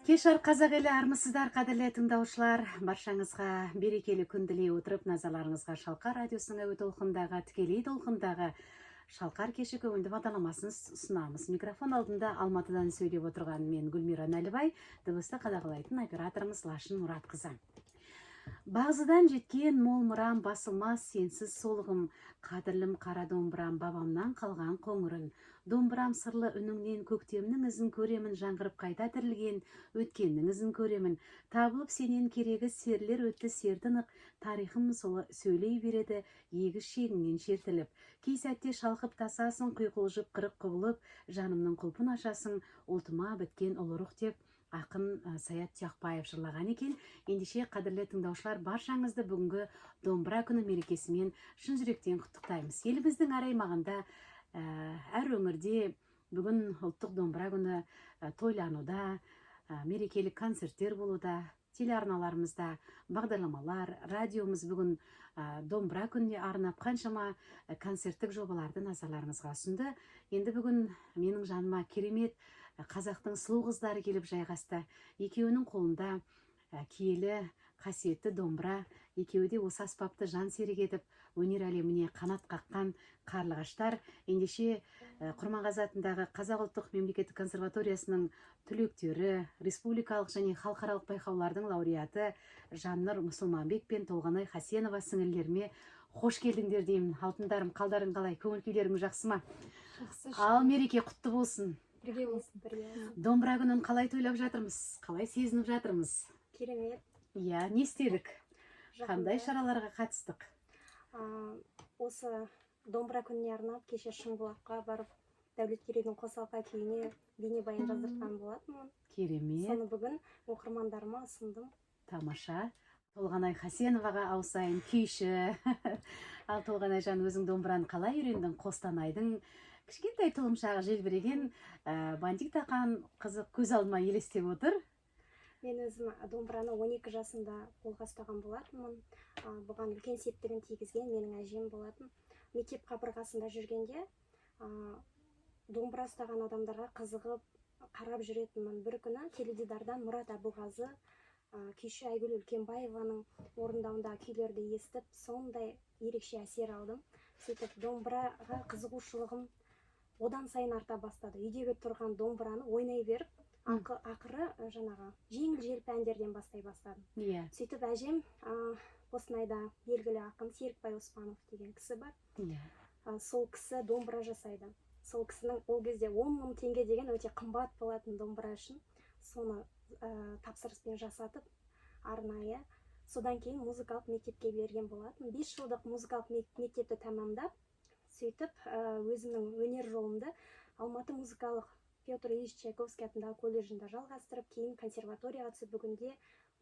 Кешар қазақ елі армысыздар, қадірлі тыңдаушылар. Баршаңызға берекелі күн тілей отырып, назарларыңызға Шалқар радиосының әуе толқындағы, тікелей толқындағы Шалқар кеші көңілді бағдарламасын ұсынамыз. Микрофон алдында Алматыдан сөйлеп отырған мен Гүлмира Нәлібай, дыбысты қадағалайтын операторымыз Лашын Мұратқызы. Бағзыдан жеткен мол мұрам басылмас сенсіз солығым, қадірлім қара домбырам бабамнан қалған қоңырын. Домбырам сырлы үніңнен көктемнің ізін көремін, жаңғырып қайта тірілген өткеннің ізін көремін. Табылып сенен керегі серлер өтті сертінық, тарихым солы сөйлей береді егіз шегінен шертіліп. Кей сәтте шалқып тасасын, құйқылжып қырық құбылып, жанымның құлпын ашасың, ұлтыма біткен ұлы рух деп ақын Саят Тұяқбаев жырлаған екен. Ендеше қадірлі тыңдаушылар, баршаңызды бүгінгі домбыра күні мерекесімен шын жүректен құттықтаймыз. Еліміздің әр аймағында, әр өңірде бүгін ұлттық домбыра күні тойлануда, мерекелік концерттер болуда, телеарналарымызда бағдарламалар, радиомыз бүгін домбыра күніне арнап қаншама концерттік жобаларды назарларыңызға ұсынды. Енді бүгін менің жаныма керемет қазақтың сұлу қыздары келіп жайғасты. Екеуінің қолында киелі қасиетті домбыра, екеуі де осы аспапты жан серік етіп, өнер әлеміне қанат қаққан қарлығаштар. Ендеше Құрманғазы атындағы Қазақ ұлттық мемлекеттік консерваториясының түлектері, республикалық және халықаралық байқаулардың лауреаты Жаннұр Мұсылманбек пен Толғанай Хасенова сіңілдеріме қош келдіңдер деймін. Алтындарым, қалдарың қалай? Көңіл күйлерің жақсы ма? Жақсы. Ал мереке құтты болсын. Бірге болсын, бірге болсын. Домбыра күнін қалай тойлап жатырмыз? Қалай сезініп жатырмыз? Керемет. Иә, не істедік? Қандай шараларға қатыстық? Осы домбыра күніне арнап кеше Шыңбұлаққа барып, Дәулеткерейдің қосалқа күйіне бейнебаян жаздырған болатынмын. Керемет. Соны бүгін оқырмандарыма ұсындым. Тамаша. Толғанай Хасеноваға ауысайын, күйші. Ал Толғанай жан, өзің домбыраны қалай үйрендің? Қостанайдың кішкентай тұлымшағы желбіреген бантик таққан қызық көз алдыма елестеп отыр. Мен өзім домбыраны 12 жасында қолға ұстаған болатынмын. Бұған үлкен септігін тигізген менің әжем болатын. Мектеп қабырғасында жүргенде домбыра ұстаған адамдарға қызығып қарап жүретінмін. Бір күні теледидардан Мұрат Абылғазы, күйші Айгүл Үлкенбаеваның орындауындағы күйлерді естіп, сондай ерекше әсер алдым. Сөйтіп домбыраға қызығушылығым одан сайын арта бастады. Үйдегі тұрған домбыраны ойнай беріп, ақыры жаңағы жеңіл-желпі әндерден бастай бастадым. Сөйтіп әжем Қостанайда белгілі ақын Серікбай Оспанов деген кісі бар. Сол кісі домбыра жасайды. Сол кісінің ол кезде 10 мың теңге деген өте қымбат болатын домбыра үшін. Соны тапсырыспен жасатып, арнайы. Содан кейін музыкалық мектепке берген болатын. 5 жылдық музыкалық мектепті тәмамдап, сөйтіп өзімнің өнер жолымды Алматы музыкалық Петр Ильич Чайковский атындағы колледжінде жалғастырып, кейін консерваторияға түсіп, бүгінде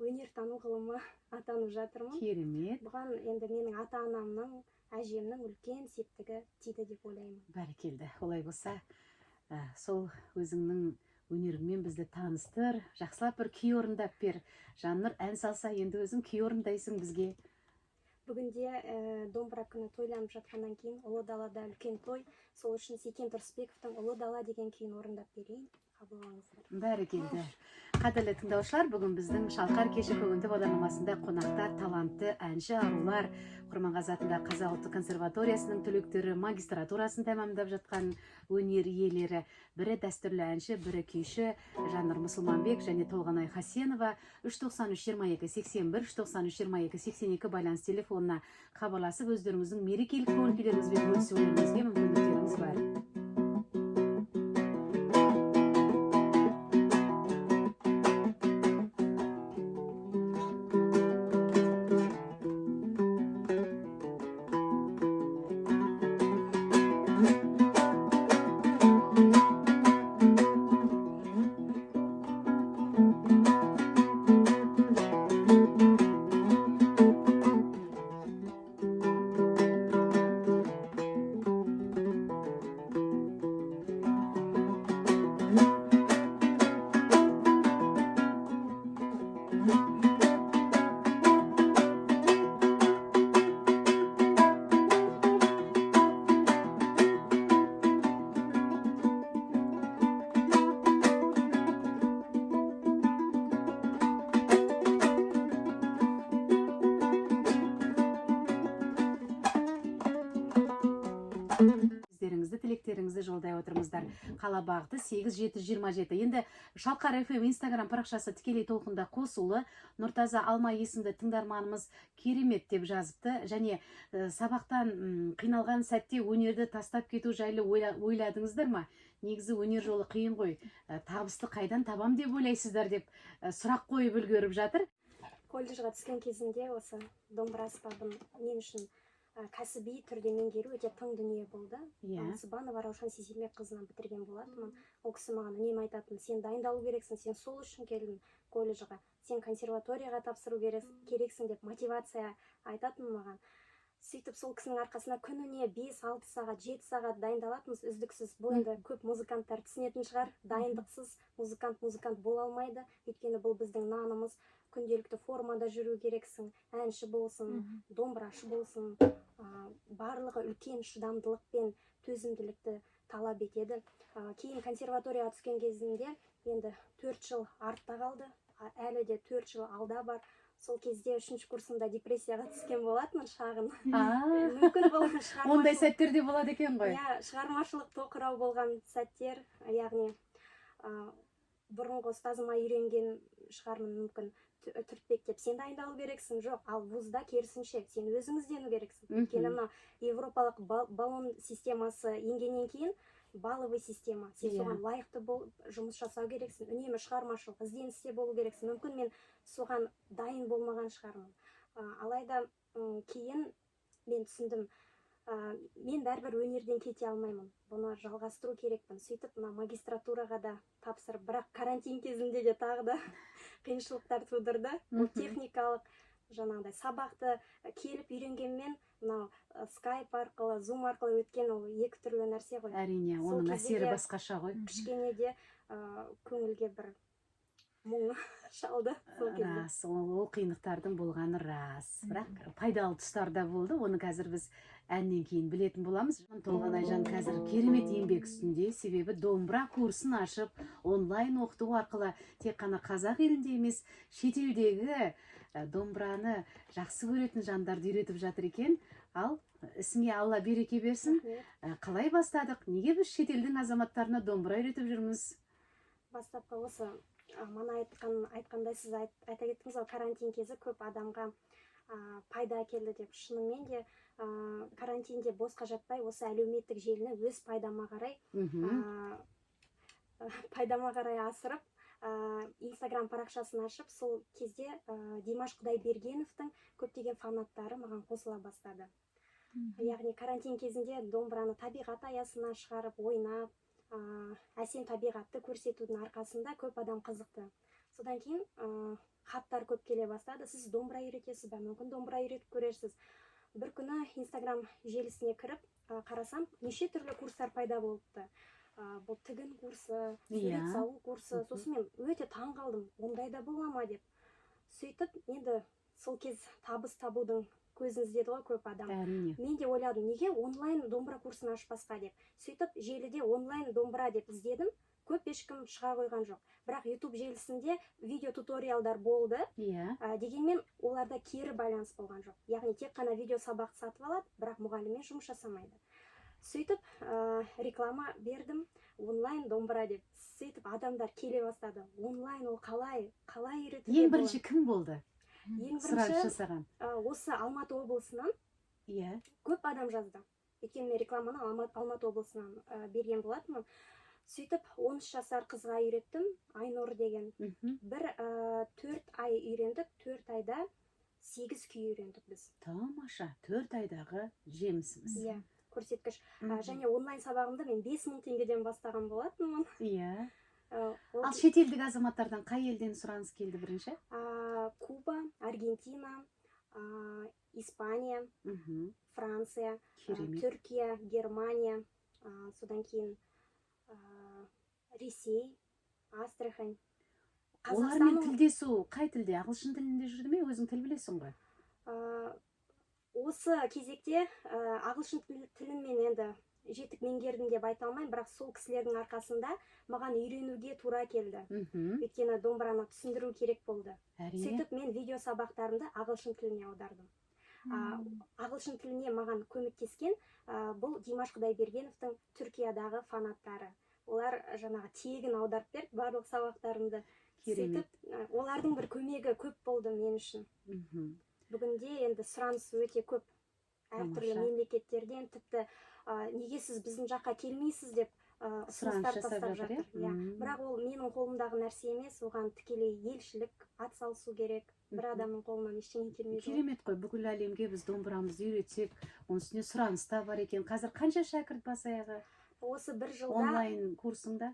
өнертану ғылымы атанып жатырмын. Керемет. Бұған енді менің ата-анамның, әжемнің үлкен септігі тиді деп ойлаймын. Бәрекелді. Олай болса, сол өзіңнің өнеріңмен бізді таныстыр, жақсылап бір күй орындап бер. Жаннұр ән салса, енді өзің күй орындайсың бізге. Бүгінде домбыра күні тойланып жатқаннан кейін Ұлы далада үлкен той. Сол үшін Секен Тұрысбековтың Ұлы дала деген күйін орындап берейін. Қабылдаңыздар. Бәрекелді. Қадірлі тыңдаушылар, бүгін біздің Шалқар кеші көңілді бағдарламасында қонақта талантты әнші арулар, Құрманғазы атындағы Қазақ ұлттық консерваториясының түлектері, магистратурасын тәмамдап жатқан өнер иелері, бірі дәстүрлі әнші, бірі күйші Жаннұр Мұсылманбек және Толғанай Хасенова 393-22-81, 393-22-82 байланыс телефонына хабарласып, өздеріңіздің мерекелік көңіл күйлеріңізбен бөлісулеріңізге мүмкіндіктеріңіз бар. тилектериңизди жолдай отырмуздар. Кала багыты 8727. Енді Шалқар FM Instagram парақшасы тікелей толқында қосулы. Нұртаза Алмай есімді тыңдарманымыз керемет деп жазыпты. Және сабақтан қиналған сәтте өнерді тастап кету жайлы ойладыңыздар ма? Негізі өнер жолы қиын ғой. Табысты қайдан табам деп ойлайсыздар деп сұрақ қойып үлгеріп жатыр. Колледжға түскен кезінде осы домбыра аспабын мен үшін кәсіби түрде меңгеру өте тың дүние болды. Сыбанова Раушан Сейсенбекқызынан бітірген болатынмын. Ол кісі маған үнемі айтатын: сен дайындалу керексің, сен сол үшін келдің колледжға, сен консерваторияға тапсыру керексің деп мотивация айтатын маған. Сөйтіп сол кісінің арқасында күніне 5-6 сағат, 7 сағат дайындалатынбыз үздіксіз. Бұл енді көп музыканттар түсінетін шығар. Дайындықсыз музыкант бола алмайды. Өйткені бұл біздің нанымыз. Күнделікті формада жүру керексің, әнші болсын, домбырашы болсын, барлығы үлкен шыдамдылық пен төзімділікті талап етеді. Кейін консерваторияға түскен кезінде енді 4 жыл артта қалды, әлі де 4 жыл алда бар. Сол кезде 3-ші курсымда депрессияға түскен болатынмын, шағын. Мүмкін бұл ондай сәттерде болады екен ғой. Шығармашылық тоқырау болған сәттер, яғни бұрынғы ұстазыма үйренген шығармын мүмкін. Түртпектеп, сен дайындалу керексің, жоқ, ал вузда керісінше, сен өзің іздену керексің. Өйткені мына европалық баллон системасы енгеннен кейін балловый система, сен соған лайықты болып жұмыс жасау керексің, үнемі шығармашылық ізденісте болу керексің. Мүмкін мен соған дайын болмаған шығармын. Алайда кейін мен түсіндім, мен бәрібір өнерден кете алмаймын, бұны жалғастыру керекпін. Сөйтіп магистратураға да тапсырып, бірақ карантин кезінде де тағы да қиыншылықтар тудырды. Ол техникалық жаңағыдай сабақты келіп үйренгенмен, мынау скайп арқылы, зум арқылы өткен ол екі түрлі нәрсе ғой. Әрине, оның әсері басқаша ғой. Кішкене де көңілге бір мұң шалды сол кезде. Рас, ол қиындықтардың болғаны рас. Бірақ пайдалы тұстар да болды. Оны қазір біз әннен кейін білетін боламыз. Толғанайжан қазір керемет еңбек үстінде, себебі домбыра курсын ашып, онлайн оқыту арқылы тек қана қазақ елінде емес, шетелдегі домбыраны жақсы көретін жандарды үйретіп жатыр екен. Ал ісіңе Алла береке берсін. Қалай бастадық? Неге біз шетелдің азаматтарына домбыра үйретіп жүрміз? Бастапқы осы мана айтқандай сіз айта кеттіңіз, карантин кезі көп адамға пайда әкелді деп. Шынымен де карантинде босқа жатпай, осы әлеуметтік желіні өз пайдама қарай асырып, Инстаграм парақшасын ашып, сол кезде Димаш Құдайбергеновтың көптеген фанаттары маған қосыла бастады. Яғни карантин кезінде домбыраны табиғат аясына шығарып, ойнап, әсем табиғатты көрсетудің арқасында көп адам қызықты. Содан кейін хаттар көп келе бастады. Сіз домбыра үйретесіз бе? Мүмкін домбыра үйретіп көрерсіз. Бір күні Инстаграм желісіне кіріп қарасам, неше түрлі курстар пайда болыпты. Бұл тігін курсы, сурет салу курсы. Сосын мен өте таң қалдым, ондай да бола ма деп. Сөйтіп, енді сол кез табыс табудың көзін іздеді ғой көп адам. Мен де ойладым, неге онлайн домбыра курсын ашпасқа деп. Сөйтіп, желіде онлайн домбыра деп іздедім. Көп ешкім шыға қойған жоқ. Бірақ YouTube желісінде видео туториалдар болды. Дегенмен оларда кері байланыс болған жоқ. Яғни тек қана видео сабақ сатып алады, бірақ мұғаліммен жұмыс жасамайды. Сөйтіп, реклама бердім, онлайн домбыра деп. Сөйтіп, адамдар келе бастады. Онлайн ол қалай үйретуге болады? Ең бірінші кім болды? Ең бірінші осы Алматы облысынан көп адам жазды. Өйткені мен рекламаны Алматы облысынан берген болатынмын. Сөйтіп, 13 жасар қызға үйреттім, Айнұр деген. Бір 4 ай үйрендік, 4 айда 8 күй үйрендік біз. Тамаша, 4 айдағы жемісіміз. Көрсеткіш. Және онлайн сабағымды мен 5000 теңгеден бастаған болатынмын. Ал шетелдік азаматтардан қай елден сұраныс келді бірінші? Куба, Аргентина, Испания, Франция, Түркия, Германия, содан кейін Ресей, Астрахань. Олармен тілдесу қай тілде? Ағылшын тілінде жүрді ме? Өзің тіл білесің ғой? Осы кезекте ағылшын тілін мен енді жетік меңгердім деп айта алмаймын, бірақ сол кісілердің арқасында маған үйренуге тура келді. Өйткені домбыраны түсіндіру керек болды. Сөйтіп мен видео сабақтарымды ағылшын тіліне аудардым. ағылшын тіліне маған көмектескен бұл Димаш Құдайбергеновтың Түркиядағы фанаттары. Олар жаңағы тегін аударып берді барлық сабақтарымды. Керемет. Сөйтіп, олардың бір көмегі көп болды мен үшін. Бүгінде енді сұраныс өте көп. Әртүрлі мемлекеттерден тіпті неге сіз біздің жаққа келмейсіз деп ұсыныстар тастап жатыр. Бірақ ол менің қолымдағы нәрсе емес, оған тікелей елшілік атсалысу керек. Бір адамның қолынан ештеңе келмейді. Керемет қой, бүкіл әлемге біз домбырамызды үйретсек, оның үстіне сұраныс та бар екен. Қазір қанша шәкірт бас аяғы? Осы бір жылда онлайн курсыңда?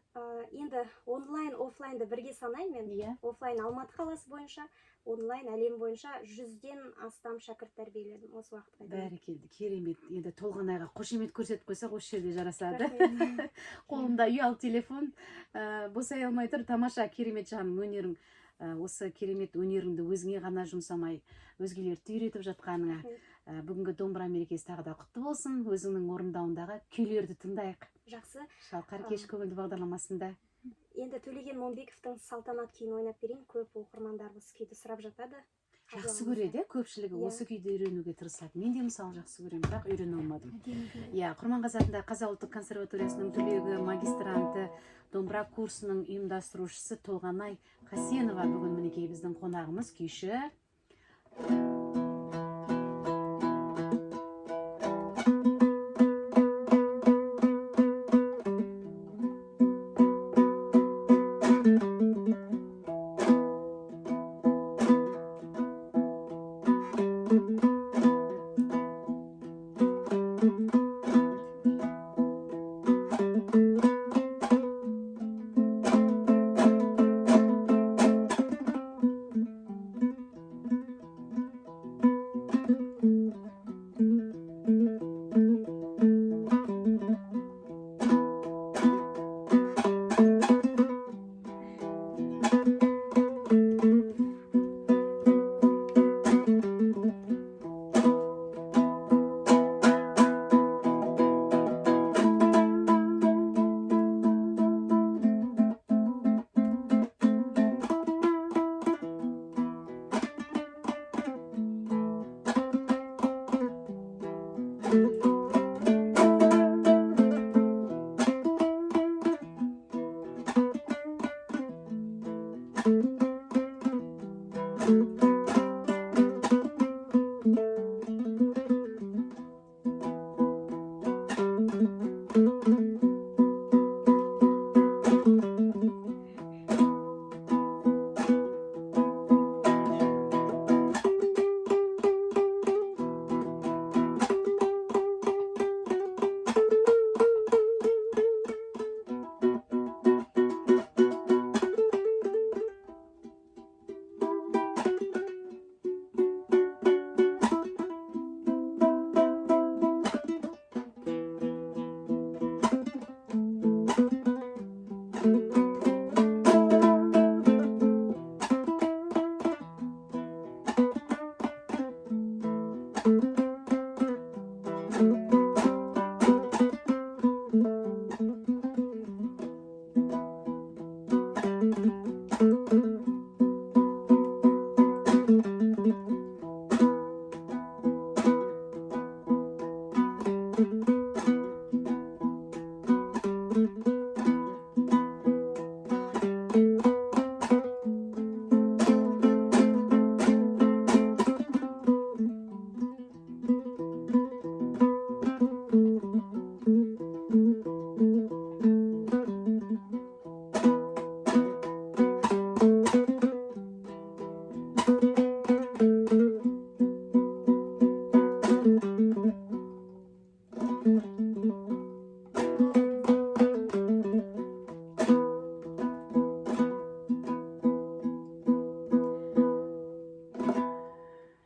Енді онлайн, офлайнды бірге санаймын мен. Офлайн Алматы қаласы бойынша, онлайн әлем бойынша 100-ден астам шәкірт тәрбиеледім осы уақытқа дейін. Бәрекелді, керемет. Енді Толғанайға қошемет көрсетіп қойсақ, осы жерде жарасады. Қолында ұялы телефон, босай алмай тұр. Тамаша, керемет жаным, өнерің. Осы керемет өнеріңді өзіңе ғана жұмсамай, өзгелерді үйретіп жатқаныңа. Бүгінгі домбыра мерекесі тағы да құтты болсын. Өзіңнің орындауындағы күйлерді тыңдайық. Жақсы. Шалқар кеш көңілді бағдарламасында. Енді Төлеген Момбековтың Салтанат күйін ойнап берейін. Көп оқырмандар осы күйді сұрап жатады. Жақсы көреді, көпшілігі осы күйді үйренуге тырысады. Мен де мысалы жақсы көремін, бірақ үйрене алмадым. Құрманғазы атындағы Қазақ ұлттық консерваториясының түлегі, магистранты, домбыра курсының ұйымдастырушысы Толғанай Қасенова бүгін мінекей біздің қонағымыз, күйші.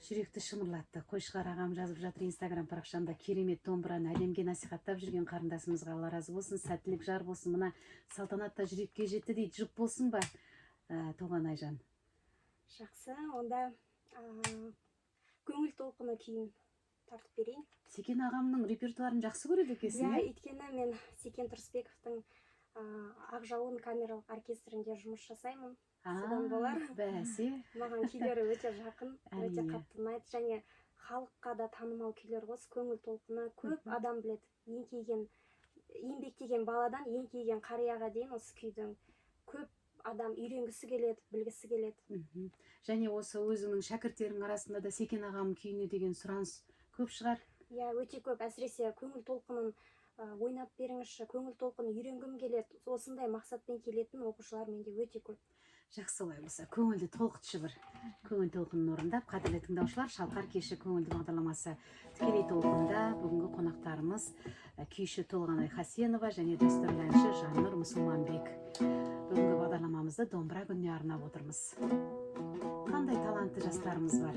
Жүректі шымырлатты. Қойшығар ағам жазып жатыр инстаграм парақшамда, керемет домбыраны әлемге насихаттап жүрген қарындасымызға Алла разы болсын, сәттілік жар болсын. Мына салтанатта жүрекке жетті дейді, жұп болсын ба, Толғанай жан? Жақсы, онда көңіл толқыны күйін тартып берейін. Секен ағамның репертуарын жақсы көреді екенсің? Өйткені мен Секен Тұрысбековтың Ақжауын камералық оркестрінде жұмыс жасаймын. Содан болар. Бәсе. Маған күйлері өте жақын, өте қатты ұнайды, және халыққа да танымал күйлер ғой. Көңіл толқыны көп адам біледі. Еңкейген еңбектеген баладан еңкейген қарияға дейін осы күйдің көп адам үйренгісі келеді, білгісі келеді. Және осы өзіңнің шәкірттерің арасында да Секен ағамның күйіне деген сұраныс көп шығар? Иә, өте көп. Әсіресе көңіл толқынын ойнап беріңізші, көңіл толқынын үйренгім келеді. Осындай мақсатпен келетін оқушылар менде өте көп. Жақсы, олай болса, көңілді толқытшы бір көңіл толқынын орындап, қадірлі тыңдаушылар, Шалқар кеші көңілді бағдарламасы тікелей толқында. Бүгінгі қонақтарымыз күйші Толғанай Хасенова және дәстүрлі әнші Жаннұр Мұсылманбек. Бүгінгі бағдарламамызды домбыра күніне арнап отырмыз. Қандай талантты жастарымыз бар.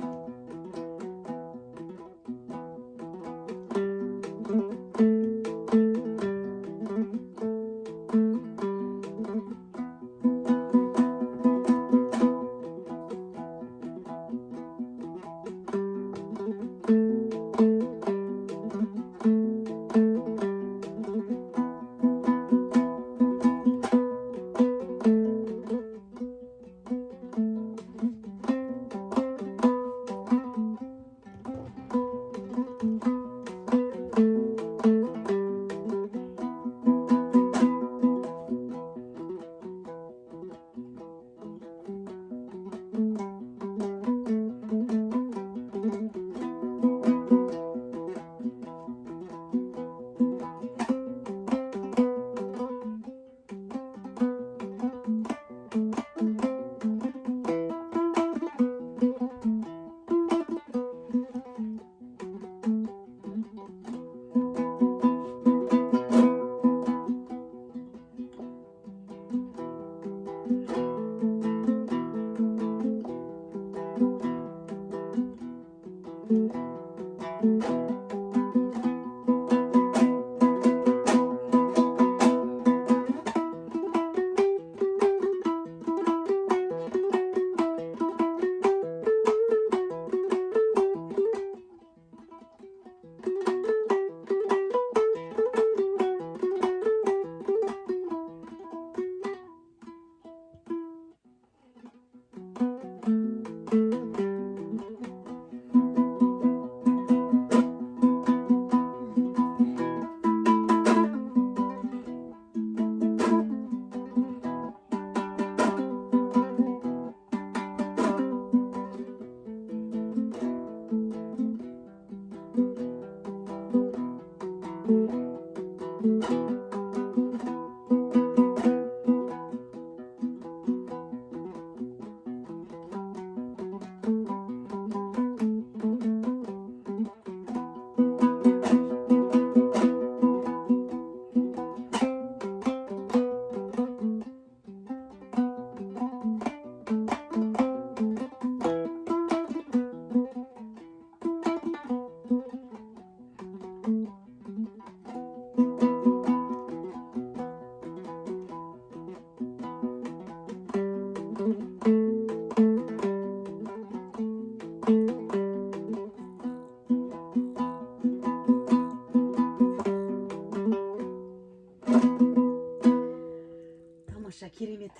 Керемет,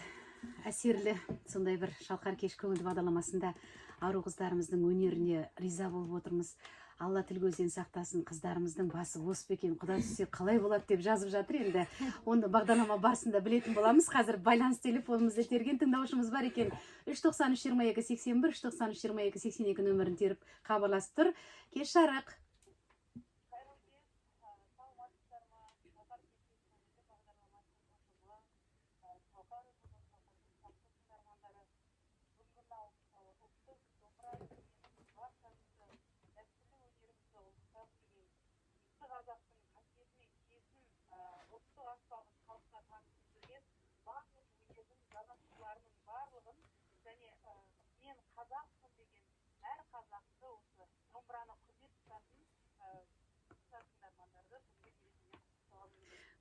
әсерлі, сондай бір Шалқар кеш көңілді бағдарламасында ару қыздарымыздың өнеріне риза болып отырмыз. Алла тіл көзден сақтасын, қыздарымыздың басы бос екен, Құда түссе қалай болады деп жазып жатыр. Енді оны бағдарлама барысында білетін боламыз. Қазір байланыс телефонымызды терген тыңдаушымыз бар екен. 393-22-81, 393-22-82 нөмірін теріп хабарласып тұр. Кеш жарық.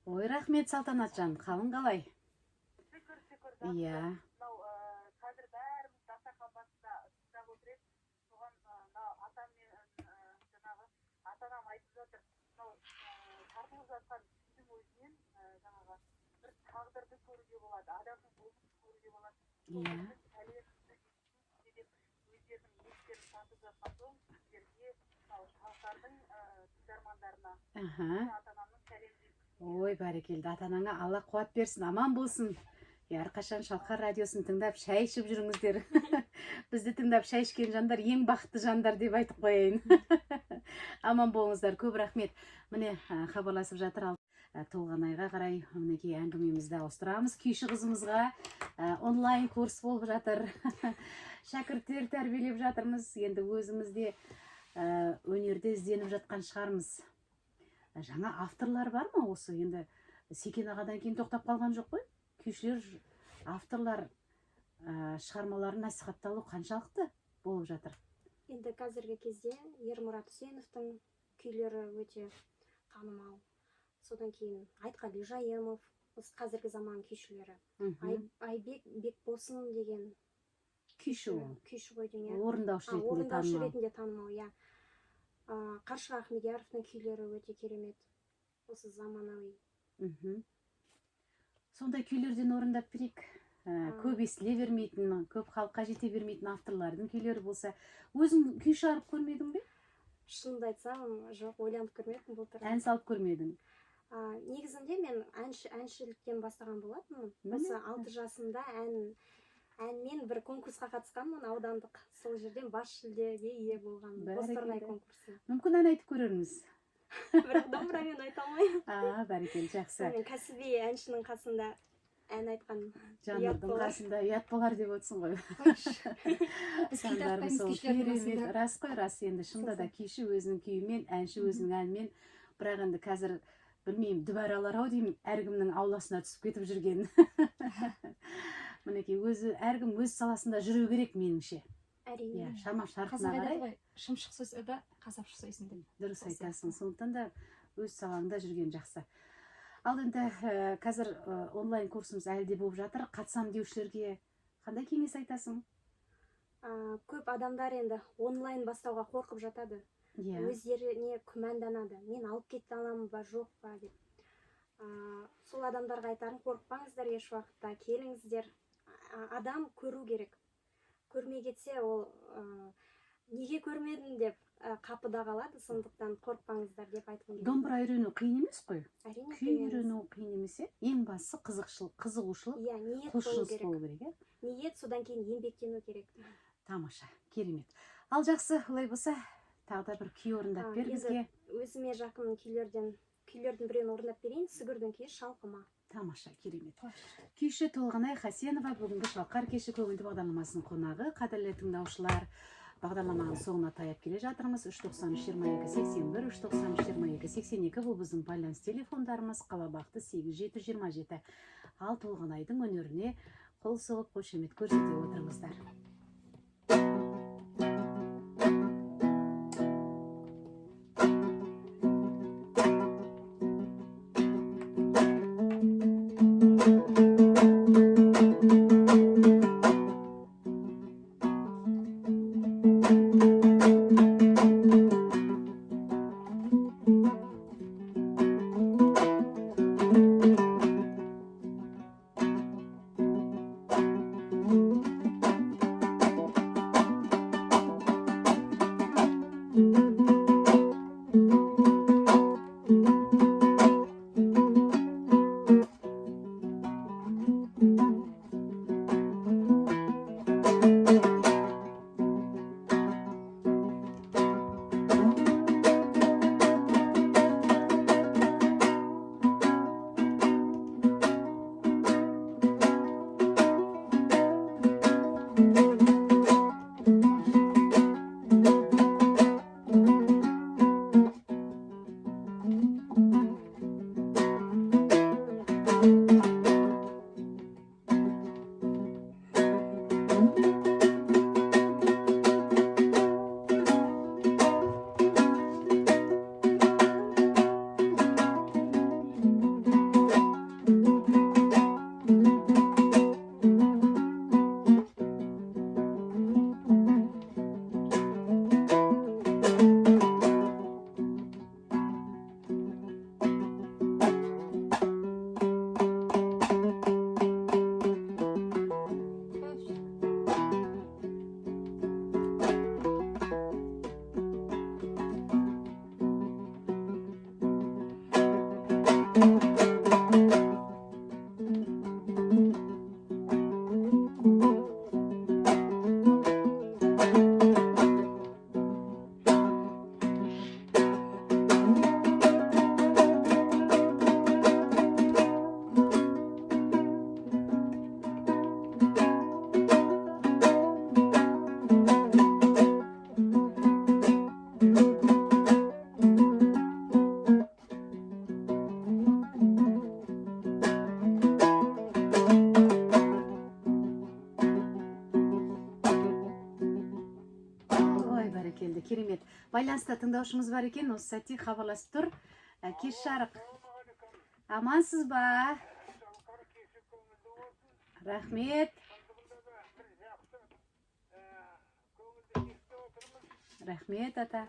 Ой, рахмет Салтанатжан, қалың қалай? Шүкір, Иә. Қазір бәріміз дастархан басында ұстап отырып, соған ата-анам айтып жатыр, тартылып жатқан күйдің өзінен бір тағдырды көруге болады, адамның болмысын көруге болады. Иә. Өздерінің ниеттерін тартып жатқан соң, сіздерге Аха. ата анамның сәлем жеткізсін. Ой, бәрекелді. Ата-анаңа Алла қуат берсін, аман болсын. Әрқашан Шалқар радиосын тыңдап, шай ішіп жүріңіздер. Бізді тыңдап шай ішкен жандар ең бақытты жандар деп айтып қояйын. Аман болыңыздар, көп рахмет. Міне, хабарласып жатыр Толғанайға қарай мінекей әңгімемізді ауыстырамыз. Күйші қызымызға онлайн курс болып жатыр. Шәкірттер тәрбиелеп жатырмыз. Енді өзімізде өнерде ізденіп жатқан шығармыз. Жаңа авторлар бар ма осы? Енді Секен ағадан кейін тоқтап қалған жоқ қой? Күйшілер, авторлар шығармаларын насихатталу қаншалықты болып жатыр? Енді қазіргі кезде Ермұрат Үсеновтың күйлері өте танымал. Содан кейін Айтқали Жайымов, осы қазіргі заман күйшілері. Айбек Бекбосын деген Күйші ол. Күйші ғой деймін. Орындаушы ретінде танымал, иә. Қаршыға Ахмедияровтың күйлері өте керемет. Осы заманауи. Сондай күйлерден орындап берейік. Көп естіле бермейтін, көп халыққа жете бермейтін авторлардың күйлері болса, өзің күй шығарып көрмедің бе? Шынымды айтсам, жоқ, ойланып көрмедім былтыр. Ән салып көрмедің? Негізінде мен әншіліктен бастаған болатынмын. Осы 6 жасымда әнмен бір конкурсқа қатысқанмын, аудандық. Сол жерден бас жүлдеге ие болған. Бозторғай конкурсы. Мүмкін ән айтып көрерміз. Бірақ домбырамен айта алмаймын. Бәрекелді, жақсы. Мен кәсіби әншінің қасында ән айтқан жанрдың қасында ұят болар деп отырсың ғой. Рас қой, рас. Енді шында да күйші өзінің күйімен, әнші өзінің әнімен. Бірақ енді қазір білмеймін, дүбәралар-ау деймін, әркімнің ауласына түсіп кетіп жүрген. Мінекей, әркім өз саласында жүру керек меніңше. Әрине. Шама шарқына қарай. Шымшық сөзді қасапшы сөзін деп. Дұрыс айтасың. Сондықтан да өз салаңда жүрген жақсы. Ал енді қазір онлайн курсымыз әлде болып жатыр. Қатысам деушілерге қандай кеңес айтасың? Көп адамдар енді онлайн бастауға қорқып жатады. Өздеріне күмәнданады. Мен алып кете аламын ба, жоқ па деп. Сол адамдарға айтарым, қорықпаңыздар, еш уақытта келіңіздер. Адам көру керек. Көрмей кетсе, ол неге көрмедің деп қапыда қалады, сондықтан қорықпаңыздар деп айтқым келеді. Домбыра үйрену қиын емес қой? Әрине күй үйрену қиын емес, ең бастысы қызығушылық, құлшыныс болу керек. Ниет, содан кейін еңбектену керек. Тамаша, керемет. Ал жақсы, олай болса, тағы да бір күй орындап бер бізге. Өзіме жақын күйлердің біреуін орындап берейін. Сүгірдің күйі Шалқыма. Тамаша, керемет. Күйші Толғанай Хасенова бүгінгі Шалқар кеші көңілді бағдарламасының қонағы. Қадірлі тыңдаушылар, бағдарламаның соңына таяп келе жатырмыз. 393-22-81, 393-22-82 бұл біздің байланыс телефондарымыз. Қалабақты 8727. Ал Толғанайдың өнеріне қол соғып қошемет көрсете отырыңыздар. бәрекелді, керемет. Байланыста тыңдаушымыз бар екен, осы сәтте хабарласып тұр. Кеш жарық. Амансыз ба? Рахмет. Рахмет, ата.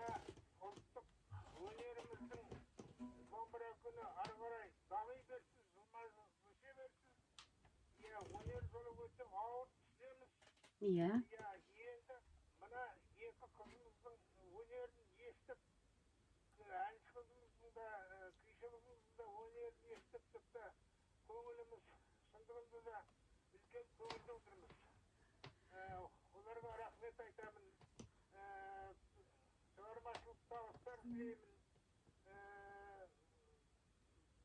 Иә. Мына екі қызымыздың өнерін естіп, әнші қызымыздың да, күйші қызымыздың да өнерін естіп, тіпті көңіліміз шындығында да үлкен көңілде отырмыз. Оларға рахмет айтамын. Шығармашылық табыстар тілеймін.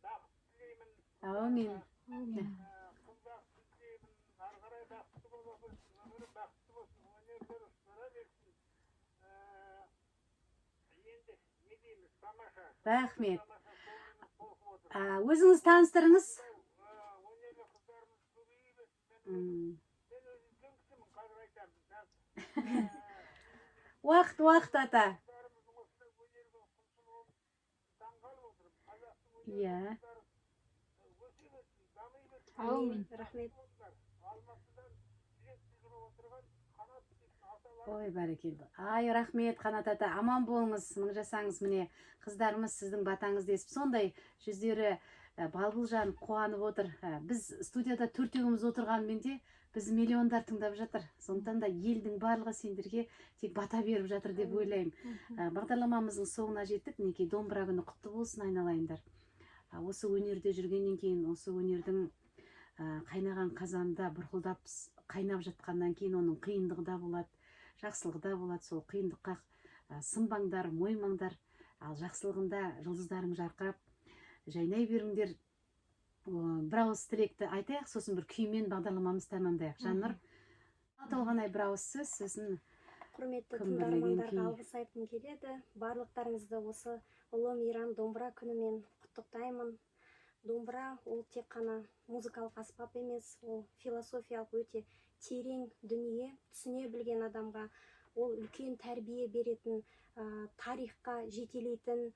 Бақыт тілеймін. Аумин. Рахмет. Өзіңіз таныстырыңыз. Уақыт ата. Иә. Аумин. Рахмет. Ой, бәрекелді. Ай, рахмет, Қанат ата. Аман болыңыз, мың жасаңыз. Міне, қыздарымыз сіздің батаңызды естіп, сондай жүздері балбұлжан қуанып отыр. Біз студияда төртеуіміз отырғанмен де біз миллиондар тыңдап жатыр. Сондықтан да елдің барлығы сендерге тек бата беріп жатыр деп ойлаймын. Бағдарламамыздың соңына жеттік. Мінекей, домбыра күні құтты болсын, айналайындар. Осы өнерде жүргеннен кейін, осы өнердің қайнаған қазанда бұрқылдап қайнап жатқаннан кейін оның қиындығы да болады, жақсылығы да болады. Сол қиындыққа сынбаңдар, мойымаңдар. Ал жақсылығында жұлдыздарың жарқырап, жайнай беріңдер. Бір ауыз тілекті айтайық, сосын бір күймен бағдарламамыз тәмамдайық. Жаннұр, толғанай бір ауыз сөз, сосын Құрметті тыңдармандарға алғыс айтқым келеді. Барлықтарыңызды осы ұлы мейрам домбыра күнімен құттықтаймын. Домбыра ол тек қана музыкалық аспап емес, ол философиялық өте терең дүние. Түсіне білген адамға ол үлкен тәрбие беретін, тарихқа жетелейтін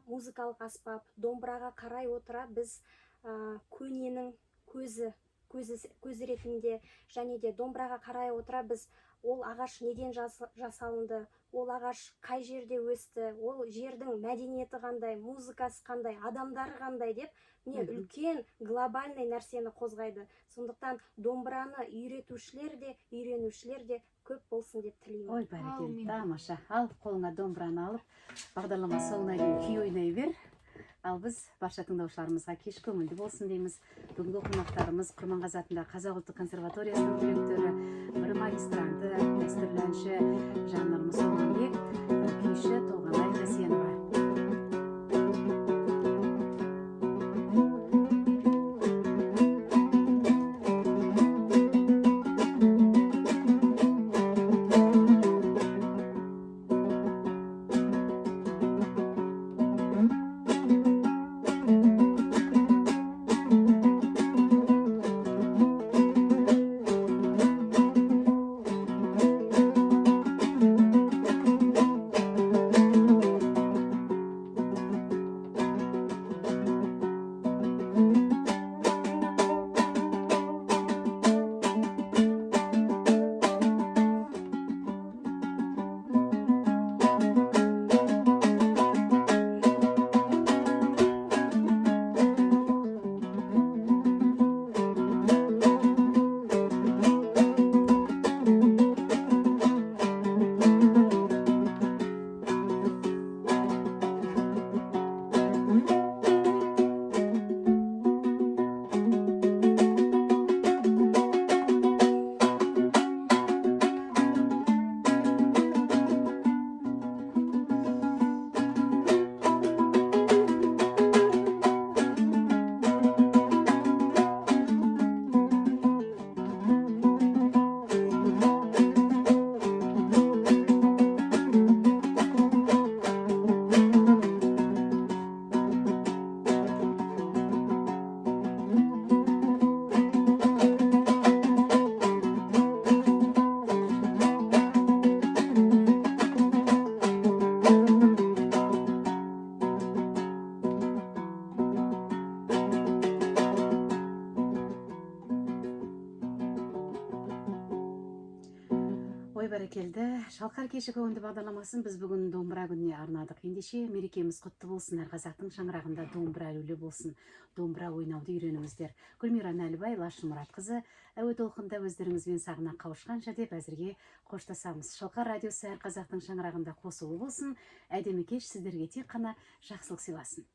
музыкалық аспап. Домбыраға қарай отыра біз көненің көзі ретінде, және де домбыраға қарай отыра біз ол ағаш неден жасалынды, ол ағаш қай жерде өсті, ол жердің мәдениеті қандай, музыкасы қандай, адамдары қандай деп, міне үлкен глобальный нәрсені қозғайды. Сондықтан домбыраны үйретушілер де, үйренушілер де көп болсын деп тілеймін. Ой, бәрекелді, тамаша. Ал, қолыңа домбыраны алып, бағдарлама соңына дейін күй ойнай бер. Ал біз барша тыңдаушыларымызға кеш көңілді болсын дейміз. Бүгінгі қонақтарымыз Құрманғазы атындағы Қазақ ұлттық консерваториясының директоры, бір магистранты, дәстүрлі әнші Жаннұр Мұсылманбек, күйші Толғанай Хасенова. ой бәрекелді. Шалқар кеші көңілді бағдарламасын біз бүгін домбыра күніне арнадық. Ендеше мерекеміз құтты болсын, әр қазақтың шаңырағында домбыра әлеулі болсын. Домбыра ойнауды үйреніңіздер. Гүлмира Нәлібай, Лашын Мұратқызы, әуе толқында өздеріңізбен сағына қауышқанша деп әзірге қоштасамыз. Шалқар радиосы әр қазақтың шаңырағында қосулы болсын. Әдемі кеш сіздерге тек қана жақсылық сыйласын.